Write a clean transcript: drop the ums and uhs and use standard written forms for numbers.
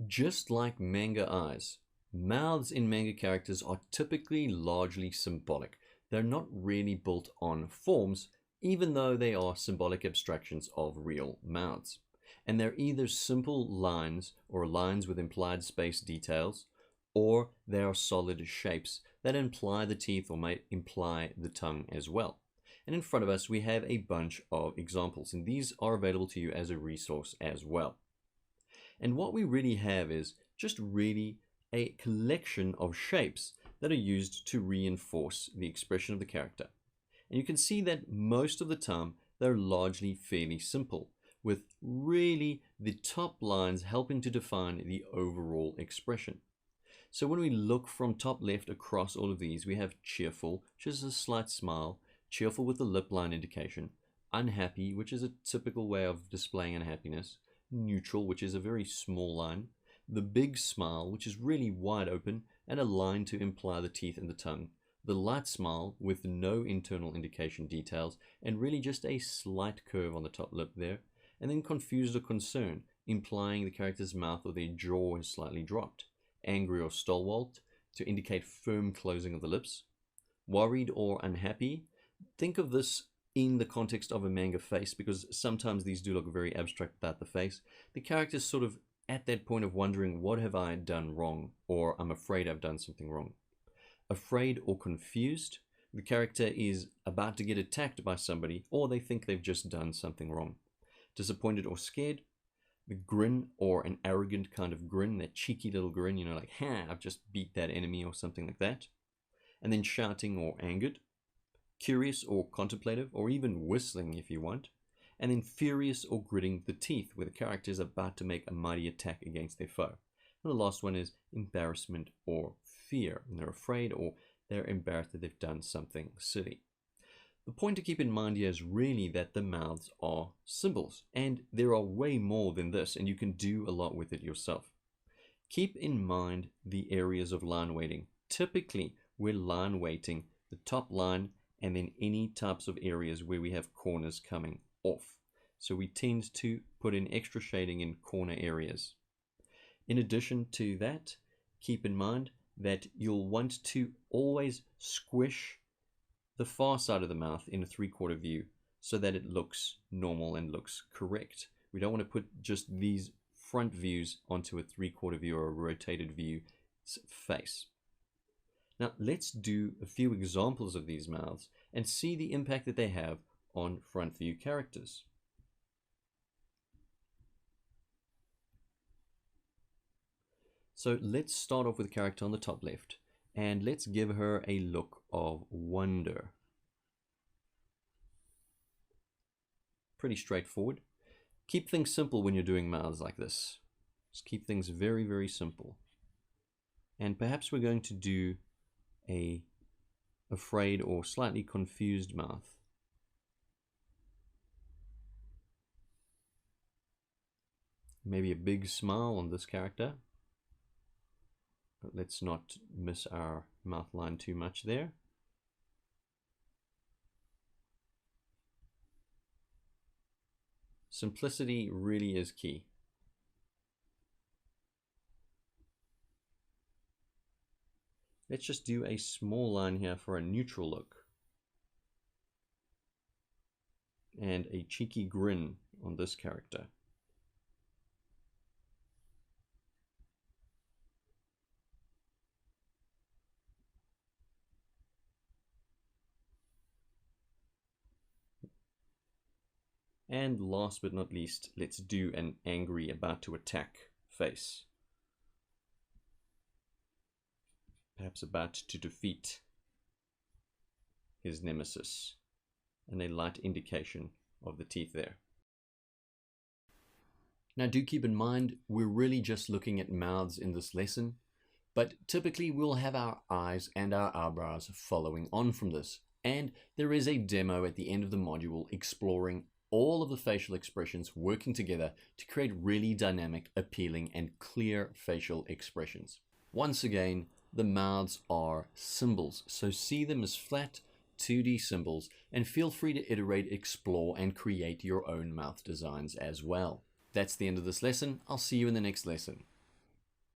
Just like manga eyes, mouths in manga characters are typically largely symbolic. They're not really built on forms, even though they are symbolic abstractions of real mouths. And they're either simple lines or lines with implied space details, or they are solid shapes that imply the teeth or might imply the tongue as well. And in front of us, we have a bunch of examples, and these are available to you as a resource as well. And what we really have is just really a collection of shapes that are used to reinforce the expression of the character. And you can see that most of the time they're largely fairly simple, with really the top lines helping to define the overall expression. So when we look from top left across all of these, we have cheerful, which is a slight smile, cheerful with the lip line indication, unhappy, which is a typical way of displaying unhappiness, neutral, which is a very small line, the big smile, which is really wide open, and a line to imply the teeth and the tongue, the light smile with no internal indication details, and really just a slight curve on the top lip there, and then confused or concerned, implying the character's mouth or their jaw is slightly dropped, angry or stalwart, to indicate firm closing of the lips, worried or unhappy. Think of this in the context of a manga face, because sometimes these do look very abstract without the face. The character's sort of at that point of wondering, what have I done wrong? Or I'm afraid I've done something wrong. Afraid or confused, the character is about to get attacked by somebody, or they think they've just done something wrong. Disappointed or scared, the grin or an arrogant kind of grin, that cheeky little grin, you know, like, ha, I've just beat that enemy or something like that. And then shouting or angered, curious or contemplative, or even whistling if you want, and then furious or gritting the teeth, where the character is about to make a mighty attack against their foe. And the last one is embarrassment or fear, and they're afraid or they're embarrassed that they've done something silly. The point to keep in mind here is really that the mouths are symbols, and there are way more than this, and you can do a lot with it yourself. Keep in mind the areas of line weighting. Typically, we're line weighting the top line and then any types of areas where we have corners coming off. So we tend to put in extra shading in corner areas. In addition to that, keep in mind that you'll want to always squish the far side of the mouth in a 3/4 view so that it looks normal and looks correct. We don't want to put just these front views onto a 3/4 view or a rotated view face. Now let's do a few examples of these mouths and see the impact that they have on front view characters. So let's start off with the character on the top left, and let's give her a look of wonder. Pretty straightforward. Keep things simple when you're doing mouths like this. Just keep things very, very simple. And perhaps we're going to do a afraid or slightly confused mouth. Maybe a big smile on this character. But let's not miss our mouth line too much there. Simplicity really is key. Let's just do a small line here for a neutral look. And a cheeky grin on this character. And last but not least, let's do an angry, about to attack face. Perhaps about to defeat his nemesis, and a light indication of the teeth there. Now do keep in mind, we're really just looking at mouths in this lesson, but typically we'll have our eyes and our eyebrows following on from this. And there is a demo at the end of the module exploring all of the facial expressions working together to create really dynamic, appealing, and clear facial expressions. Once again, the mouths are symbols, so see them as flat 2D symbols, and feel free to iterate, explore, and create your own mouth designs as well. That's the end of this lesson. I'll see you in the next lesson.